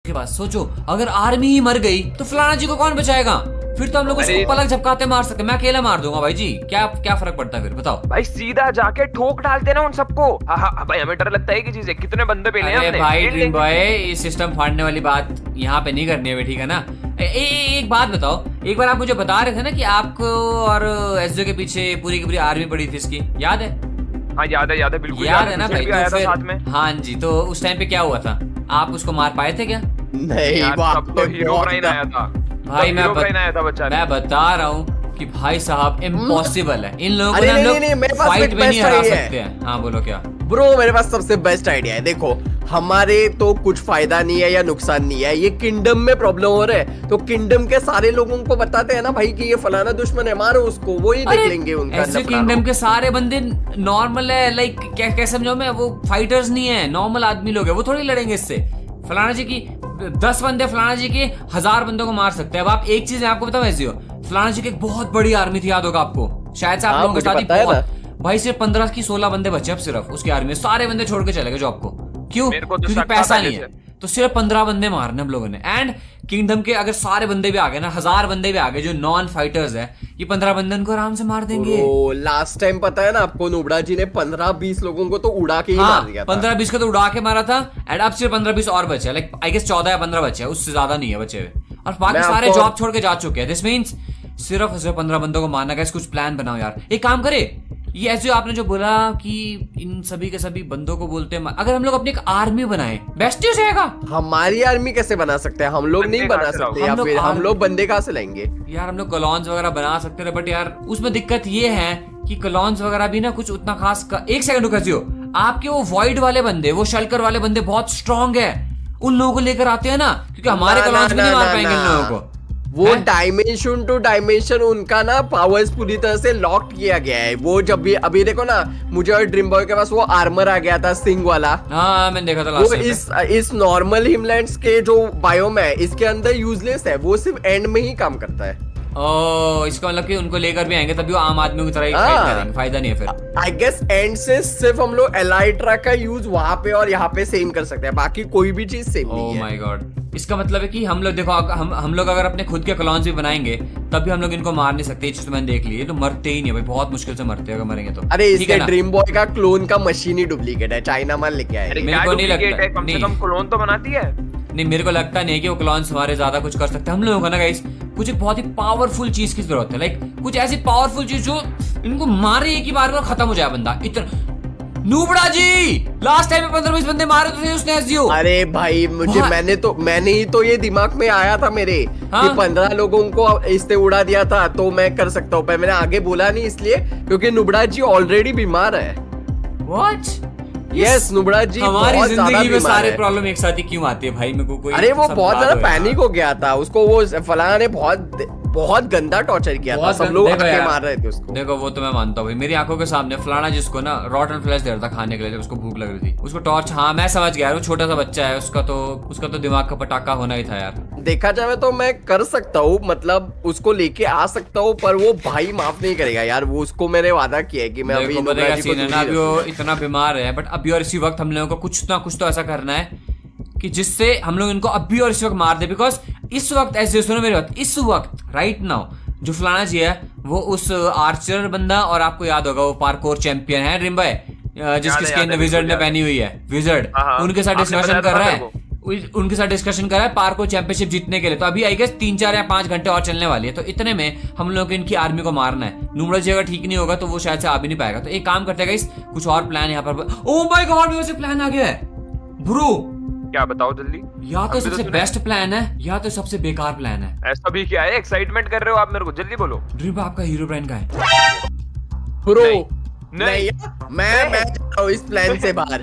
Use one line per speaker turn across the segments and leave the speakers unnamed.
के बाद सोचो अगर आर्मी ही मर गई तो फलाना जी को कौन बचाएगा? फिर तो हम लोग उसको पलक झपकाते मार सकते, मैं अकेला मार दूंगा भाई जी, क्या क्या फर्क पड़ता है फिर बताओ
भाई? सीधा जाके ठोक डालते ना उन सबको। हाँ भाई, हमें डर लगता है कि चीज है, कितने बंदे पे ले
अरे भाई ड्रीम बॉय, ये सिस्टम फाड़ने वाली बात यहाँ पे नहीं करनी है, ठीक है ना? एक बात बताओ, एक बार आप मुझे बता रहे थे ना कि आपको और एसजे के पीछे पूरी की पूरी आर्मी पड़ी थी इसकी, याद है?
हाँ याद है बिल्कुल
याद है ना भाई?
आया था साथ में।
हाँ जी, तो उस टाइम पे क्या हुआ था? आप उसको मार पाए थे क्या?
नहीं,
तब तो हीरोइन आया था
भाई, मैं बता रहा हूँ कि भाई साहब इम्पॉसिबल है, इन लोगों को हम लोग फाइट में नहीं हरा सकते हैं। हाँ बोलो क्या
ब्रो, मेरे पास सबसे बेस्ट आइडिया है। देखो, हमारे तो कुछ फायदा नहीं है या नुकसान नहीं है, ये किंगडम में प्रॉब्लम हो रहा है तो किंगडम के सारे लोगों को बताते हैं ना भाई कि ये फलाना दुश्मन है, मारो उसको, वो ही देख लेंगे उनका।
ऐसे किंगडम के सारे बंदे नॉर्मल है, लाइक क्या समझो मैं, वो फाइटर्स नहीं है, नॉर्मल आदमी लोग है, वो थोड़ी लड़ेंगे इससे। फलाना जी की 10 बंदे फलाना जी के 1000 बंदों को मार सकते हैं। अब आप एक चीज मैं आपको बताऊं, ऐसी हो फलाना जी की एक बहुत बड़ी आर्मी थी, याद होगा आपको, शायद से आप लोगों के साथ ही बहुत भाई, सिर्फ 15 की 16 बंदे बचे अब सिर्फ उसकी आर्मी में, सारे बंदे छोड़ के चले गए जॉब को। क्यों? क्योंकि पैसा नहीं है, तो सिर्फ 15 बंदे मारने हम लोगों ने। एंड किंगडम के अगर सारे बंदे भी आ गए ना, 1000 बंदे भी आ गए जो नॉन फाइटर्स है, ये 15 बंदे उनको आराम से मार देंगे।
लास्ट टाइम पता है ना आपको, नुबड़ा जी ने 15-20 लोगों को तो उड़ा के ही मार दिया था।
15-20 को तो उड़ा के मारा था। एंड अब सिर्फ 15-20 और बचे, लाइक आई गेस 14 या 15 बचे, उससे ज्यादा नहीं है बचे हुए, और बाकी सारे जॉब छोड़ के जा चुके हैं। दिस मीन्स सिर्फ 15 बंदों को मारना। गाइस कुछ प्लान बनाओ यार, एक काम करे, ये ऐसे आपने जो बोला कि इन सभी के सभी बंदों को बोलते हैं, अगर हम लोग अपनी एक आर्मी बनाए, बेस्ट हो जाएगा।
हमारी आर्मी कैसे बना सकते हैं? हम लोग नहीं बना सकते, या फिर हम लोग बंदे कहाँ से लाएंगे
यार? हम लोग कॉलोन्स वगैरह बना सकते हैं, बट यार उसमें दिक्कत ये है कि कॉलोन्स वगैरह भी ना कुछ उतना खास एक सेकंड रुक जियो, आपके वो वॉइड वाले बंदे, वो शल्कर वाले बंदे बहुत स्ट्रॉन्ग है, उन लोगों को लेकर आते हैं ना, क्योंकि हमारे कॉलोन्स भी नहीं मार पाएंगे इन लोगों को।
वो डायमेंशन टू डायमेंशन उनका ना पावर्स पूरी तरह से लॉक किया गया है। वो जब भी अभी देखो ना, मुझे और ड्रीम बॉय के पास वो आर्मर आ गया था सिंग वाला।
हाँ मैंने देखा था
वो इस नॉर्मल हिमलैंड्स के जो बायोम है इसके अंदर यूजलेस है, वो सिर्फ एंड में ही काम करता है।
इसका मतलब कि उनको लेकर भी आएंगे तभी वो आम आदमी की तरह ही फाइट करेंगे, फायदा नहीं है फिर।
आई गेस एंड से सिर्फ हम लोग एलाइट्रा का यूज वहां पे और यहाँ पे सेम कर सकते हैं, बाकी कोई भी चीज सेम नहीं है।
माय गॉड, इसका मतलब है कि हम लोग देखो, हम लोग अगर अपने खुद के कॉलोन्स भी बनाएंगे तब भी हम लोग इनको मार नहीं सकते। ये चीज तो मैंने देख ली है, तो मरते ही नहीं भाई, बहुत मुश्किल से मरते हैं अगर मरेंगे तो।
अरे इसके ड्रीम बॉय का क्लोन का मशीन ही डुप्लीकेट है, चाइना माल लेके आए।
मेरे को नहीं लगता,
कम से कम क्लोन तो बनाती है।
नहीं मेरे को लगता नहीं कि वो क्लोन्स हमारे ज्यादा कुछ कर सकते हैं। हम लोगों को ना गाइस कुछ एक बहुत ही पावरफुल चीज की जरूरत है, लाइक कुछ ऐसी पावरफुल चीज जो इनको मारे एक ही बार में खत्म हो जाए बंदा। इतना नूबड़ा जी लास्ट टाइम 15-20 बंदे मारे थे उसने एसजीओ।
अरे भाई मैंने ही तो ये दिमाग में आया था मेरे कि 15 लोगों को इससे उड़ा दिया था, तो मैं कर सकता हूँ, पर मैंने आगे बोला नहीं इसलिए क्योंकि नुबड़ा जी ऑलरेडी बीमार है।
What?
यस नुबड़ा जी
हमारी जिंदगी में सारे प्रॉब्लम एक साथ ही क्यों आती है भाई? मेरे को कोई
अरे वो बहुत ज्यादा पैनिक हो गया था, उसको वो फलाना ने बहुत गंदा टॉर्चर किया था, सब लोग आके मार रहे थे उसको।
देखो वो तो मैं मानता हूँ भाई, मेरी आंखों के सामने फलाना जिसको ना रॉटन फ्लैश दे रहा था खाने के लिए जब उसको भूख लग रही थी, उसको टॉर्च। हाँ मैं समझ गया, वो छोटा सा बच्चा है, उसका तो दिमाग का पटाखा होना ही था यार।
देखा जाए तो मैं कर सकता हूँ, मतलब उसको लेके आ सकता हूँ, पर वो भाई माफ नहीं करेगा यार। वो उसको मैंने वादा किया है कि मैं अभी
अभी वो इतना बीमार है, बट अभी और इसी वक्त हम लोगों को कुछ ना कुछ तो ऐसा करना है कि जिससे हम लोग इनको अभी और इस वक्त मार दे। बिकॉज इस वक्त ऐसे सुनो मेरी बात, इस वक्त राइट नाउ जो फलाना जी है वो उस आर्चर बंदा, और आपको याद होगा वो पार्कोर चैंपियन है ड्रीम भाई, जिसकी स्किन विजर्ड ने पहनी हुई है, विजर्ड, उनके साथ डिस्कशन कर रहा है, उनके साथ डिस्कशन कर रहा है पार्कोर चैंपियनशिप जीतने के लिए। तो अभी आई गेस 3-4 या 5 घंटे और चलने वाली है, तो इतने में हम लोग इनकी आर्मी को मारना है। नूबड़ा जी अगर ठीक नहीं होगा तो वो शायद से आ भी नहीं पाएगा। तो एक काम करते हैं गाइस, कुछ और प्लान यहाँ पर। ओह माय गॉड, मेरे से प्लान आ गया है ब्रो।
क्या बताओ जल्दी।
या तो सबसे बेस्ट प्लान है या तो सबसे बेकार प्लान है।
ऐसा भी क्या है? एक्साइटमेंट कर रहे हो आप मेरे को, जल्दी बोलो।
ड्रीम आपका हीरो ब्रांड का है
ब्रो?
नहीं
मैं जाता हूँ इस प्लान से बाहर।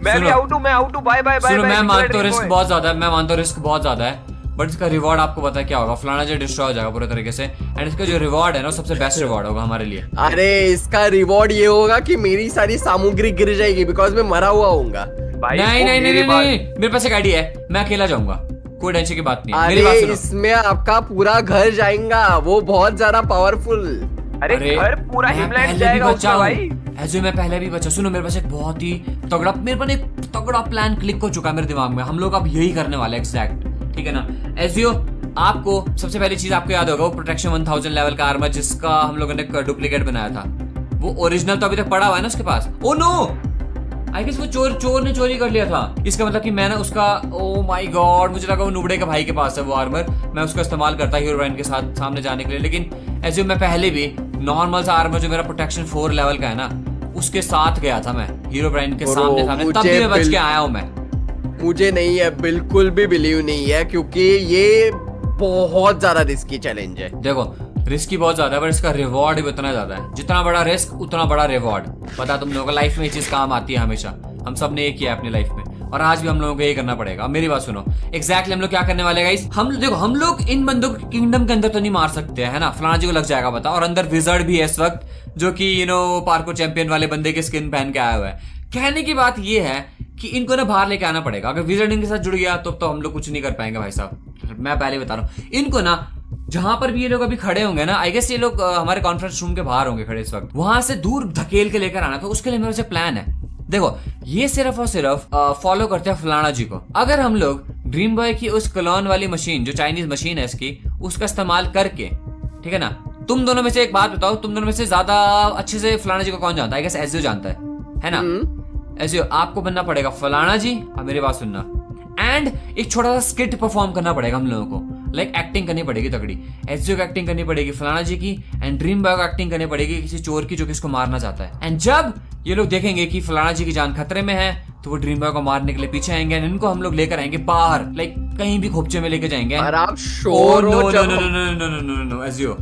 मैं भी आउट हूँ, बाय बाय बाय।
मैं मानता हूँ रिस्क बहुत ज्यादा है, मैं मानता हूँ रिस्क बहुत ज्यादा है, बट इसका रिवॉर्ड आपको पता है क्या होगा? फलाना जो डिस्ट्रॉय हो जाएगा पूरे तरीके से, एंड इसका जो रिवॉर्ड है ना सबसे बेस्ट रिवॉर्ड होगा हमारे लिए।
अरे इसका रिवॉर्ड ये होगा कि मेरी सारी सामग्री गिर जाएगी बिकॉज मैं मरा हुआ होऊंगा।
नहीं मेरे पास एक आइडिया है, मैं अकेला जाऊंगा, कोई टेंशन की बात नहीं है।
अरे इसमें आपका पूरा घर जाएगा, वो बहुत ज्यादा पावरफुल।
अरे घर पूरा
मैं
हिमलैंड
पहले भी
जाएगा
बचा
उसका
हूँ।
भाई।
ऐसे मैं पहले भी बचा। सुनो, मेरे पास एक बहुत ही तगड़ा, मेरे पास एक तगड़ा प्लान क्लिक हो चुका है मेरे दिमाग में। हम लोग अब यही करने वाले हैं एग्जैक्ट, ठीक है ना। एजियो, आपको सबसे पहली चीज आपको याद होगा वो प्रोटेक्शन 1000 लेवल का आर्मर जिसका हम लोगों ने डुप्लीकेट बनाया था, वो ओरिजिनल तो अभी तक पड़ा हुआ है ना उसके पास। ओ नो, आई गेस वो चोर ने चोरी कर लिया था। इसका मतलब कि मैं ना उसका, ओ माय गॉड, मुझे लगा वो नुबड़े के भाई के पास है वो आर्मर। मैं उसका इस्तेमाल करता हीरोब्राइन के साथ सामने जाने के लिए, लेकिन ऐसे मैं पहले भी नॉर्मल सा आर्मर जो मेरा प्रोटेक्शन 4 लेवल का है ना, उसके साथ गया था मैं हीरोब्राइन के सामने तब भी मैं बच के आया हूं मैं।
मुझे नहीं है, बिल्कुल भी बिलीव नहीं है, क्योंकि ये बहुत ज्यादा रिस्की चैलेंज है।
देखो रिस्की बहुत ज्यादा है, पर इसका रिवॉर्ड भी उतना ज्यादा है। जितना बड़ा रिस्क उतना बड़ा रिवॉर्ड। पता तुम लोगों को लाइफ में ये चीज काम आती है हमेशा। हम सब ने ये किया है अपनी लाइफ में, और आज भी हम लोगों को ये करना पड़ेगा। अब मेरी बात सुनो, एग्जैक्टली हम लोग क्या करने वाले गाइस। हम लोग इन बंदों को किंगडम के अंदर तो नहीं मार सकते है ना, फलाना जी को लग जाएगा पता। और अंदर विजर्ड भी है इस वक्त, जो कि पार्को चैंपियन वाले बंदे की स्किन पहन के आया हुआ है। कहने की बात ये है कि इनको ना बाहर लेके आना पड़ेगा। अगर विजर्ड इनके साथ जुड़ गया तो हम लोग कुछ नहीं कर पाएंगे भाई साहब। मैं पहले बता रहा हूँ इनको ना, जहां पर भी ये लोग अभी खड़े होंगे ना, आई गेस ये लोग हमारे कॉन्फ्रेंस रूम के बाहर होंगे खड़े इस वक्त, वहां से दूर धकेल के लेकर आना। तो उसके लिए मेरे से प्लान है। देखो ये सिर्फ और सिर्फ फॉलो करते हैं फलाना जी को। अगर हम लोग ड्रीम बॉय की उस क्लोन वाली मशीन, जो चाइनीज मशीन है इसकी, उसका इस्तेमाल करके, ठीक है ना, तुम दोनों में से एक बात बताओ, तुम दोनों में से ज्यादा अच्छे से फलाना जी को कौन जानता है? आई गेस एजियो जानता है ना। एजियो, आपको बनना पड़ेगा फलाना जी, और मेरी बात सुनना, एंड एक छोटा सा स्किट परफॉर्म करना पड़ेगा हम लोगों को। लाइक एक्टिंग करनी पड़ेगी तगड़ी। एजियो को एक्टिंग करनी पड़ेगी फलाना जी की, एंड ड्रीम बॉय को एक्टिंग करनी पड़ेगी किसी चोर की जो किसको मारना चाहता है। एंड जब ये लोग देखेंगे कि फलाना जी की जान खतरे में है, तो वो ड्रीम बॉय को मारने के लिए पीछे आएंगे, एंड इनको हम लोग लेकर आएंगे बाहर, लाइक कहीं भी खोपचे में लेके जाएंगे। एजियो,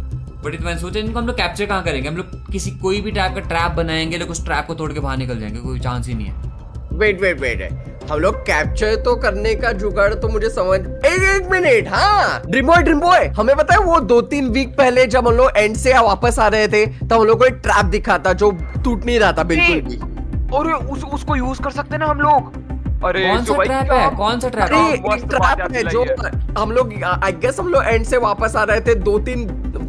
बट मैंने सोचा इनको हम लोग कैप्चर कहाँ करेंगे? हम लोग किसी कोई भी टाइप का ट्रैप बनाएंगे, लोग उस ट्रैप को तोड़ के बाहर निकल जाएंगे, कोई चांस ही नहीं है।
वेट, हम लोग कैप्चर तो करने का जुगाड़ तो मुझे समझ, एक मिनट। हाँ, ड्रीम बॉय, हमें पता है वो 2-3 वीक पहले जब हम लोग एंड से वापस आ रहे थे, तब हम लोग को एक ट्रैप दिखा था जो टूट नहीं रहा था बिल्कुल भी।
और उसको यूज कर सकते ना हम लोग। अरे
कौन सा ट्रैप है? कौन सा ट्रैप है?
एक ट्रैप है जो हम लोग, आई गेस हम लोग एंड से वापस आ रहे थे, 2-3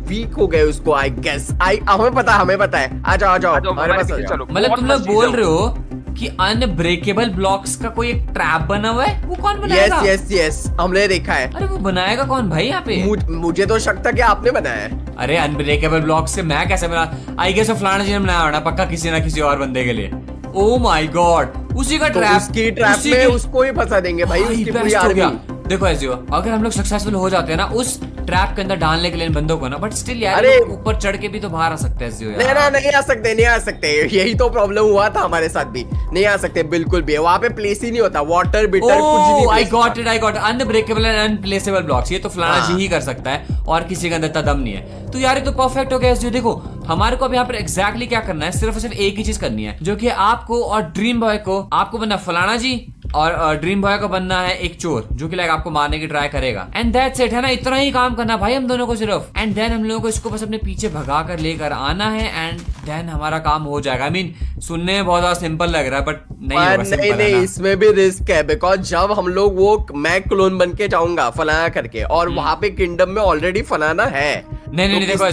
वीक हो गए उसको। आई गेस हमें पता है। आ जाओ हमारे पास चलो।
मतलब तुम लोग बोल रहे हो कि अनब्रेकेबल ब्लॉक्स का कोई एक ट्रैप बना हुआ है? वो कौन बनाएगा?
यस, हमने देखा है।
अरे वो बनाएगा कौन भाई यहाँ पे?
मुझे तो शक था कि आपने बनाया है।
अरे अनब्रेकेबल ब्लॉक से मैं कैसे बना? आई गेस फलाना जी ने बनाया होना पक्का, किसी ना किसी और बंदे के लिए। ओ माय गॉड, उसी का ट्रैप,
उसकी ट्रैप में उसको ही फंसा देंगे भाई, उसकी पूरी आर्मी।
देखो ऐसे हो, अगर हम लोग सक्सेसफुल हो जाते हैं ना उस ट्रैप के अंदर डालने के लिए इन बंदों को ना, बट स्टिल यार
अरे
ऊपर चढ़ के भी तो बाहर आ सकते हैं
यार। नहीं आ सकते। यही तो प्रॉब्लम हुआ था हमारे साथ भी। नहीं आ सकते बिल्कुल भी, वहाँ पे प्लेस ही नहीं होता। वाटर बिटर कुछ नहीं।
I got it. Unbreakable and unplaceable blocks, ये तो फलाना जी ही कर सकता है, और किसी के अंदर इतना दम नहीं है। तो यार ये तो परफेक्ट हो गया। जो देखो हमारे को अब यहाँ पर एग्जैक्टली क्या करना है, सिर्फ और सिर्फ एक ही चीज करनी है, जो कि आपको और ड्रीम बॉय को, आपको बनना फलाना जी, और ड्रीम बॉय को बनना है एक चोर जो कि लाइक आपको मारने की ट्राई करेगा। एंड दैट्स इट, है ना। इतना ही काम करना भाई हम दोनों को सिर्फ। एंड देन हम लोगों को इसको बस अपने पीछे भगा कर लेकर आना है, एंड देन हमारा काम हो जाएगा। आई मीन सुनने में बहुत ज्यादा सिंपल लग रहा है, बट
नहीं, इसमें भी रिस्क है। बिकॉज जब हम लोग मैं क्लोन बन के जाऊंगा फलाना करके, और वहां पे किंगडम में ऑलरेडी फलाना है।
नहीं, देखो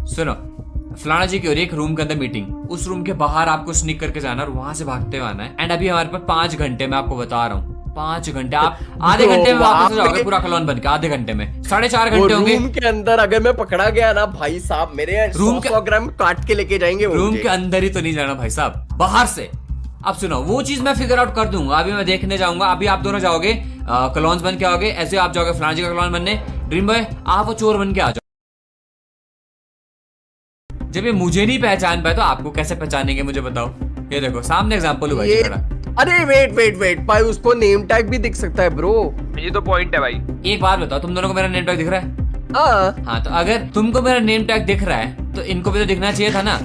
सुनो, फलाना जी की हो रही है एक रूम के अंदर मीटिंग, उस रूम के बाहर आपको स्निक करके जाना और वहां से भागते हुए आना है। एंड अभी हमारे पास 5 घंटे, मैं आपको बता रहा हूँ 5 घंटे। आप आधे घंटे में वापस हो जाओगे पूरा क्लोन बन के, आधे घंटे में 4.5 घंटे होंगे।
रूम के अंदर अगर मैं पकड़ा गया ना भाई साहब, मेरे रूम के ग्राम काट के लेके जाएंगे।
रूम के अंदर ही तो नहीं जाना भाई साहब, बाहर से। अब सुनो, वो चीज मैं फिगर आउट कर दूंगा। अभी मैं देखने जाऊंगा। अभी आप दोनों जाओगे क्लोन्स बन के आओगे, ऐसे आप जाओगे फलाना जी का क्लोन बनने। ड्रीम बॉय आप वो चोर बन के आ जाओ। जब ये मुझे नहीं पहचान पाए तो आपको कैसे पहचानेंगे मुझे बताओ? ये देखो सामने एग्जांपल हुआ है खड़ा।
अरे वेट भाई, उसको नेम टैग भी दिख सकता है ब्रो।
ये तो पॉइंट है भाई।
एक बात बताओ, तुम दोनों को मेरा नेम टैग दिख रहा है? हाँ, तो अगर तुमको मेरा नेम टैग दिख रहा है तो इनको भी तो दिखना चाहिए था ना।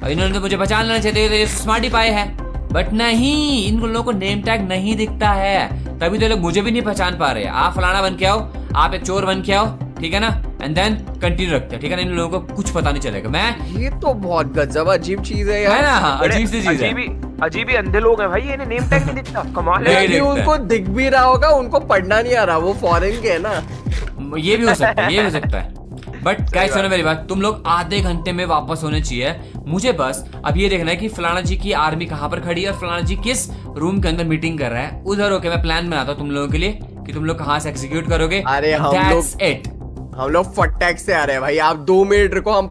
और इन्होंने तो मुझे पहचान लेना चाहिए, तो ये स्मार्टी पाए है। बट नहीं, इन लोगों को नेम टैग नहीं दिखता है, तभी तो लोग मुझे भी नहीं पहचान पा रहे। आप फलाना बन के आओ, आप एक चोर बन के आओ, ठीक है ना, एंड देन कंटिन्यू रखते हैं, ठीक है ना। इन लोगों को कुछ पता नहीं चलेगा। मैं
ये तो बहुत गजब अजीब चीज है यार,
है ना। हाँ, अजीब सी चीज है।
अजीब ही अंधे लोग हैं भाई, इन्हें नेम टैग नहीं दिखता। कमाल है।
उनको दिख भी रहा होगा, उनको पढ़ना नहीं आ रहा, वो फॉरेन के है ना।
ये भी हो सकता है, ये भी हो सकता है। बट गाइस सुनो मेरी बात, तुम लोग आधे घंटे में वापस होने चाहिए। मुझे बस अब ये देखना है कि फलाना जी की आर्मी कहाँ पर खड़ी है और फलाना जी किस रूम के अंदर मीटिंग कर रहा है। उधर होके मैं प्लान बनाता हूँ तुम लोगों के लिए कि तुम लोग कहाँ से एग्जीक्यूट करोगे।
अरे हम
That's it।
लोग फटैक से आ रहे हैं भाई, आप 2 मिनट रुको, हम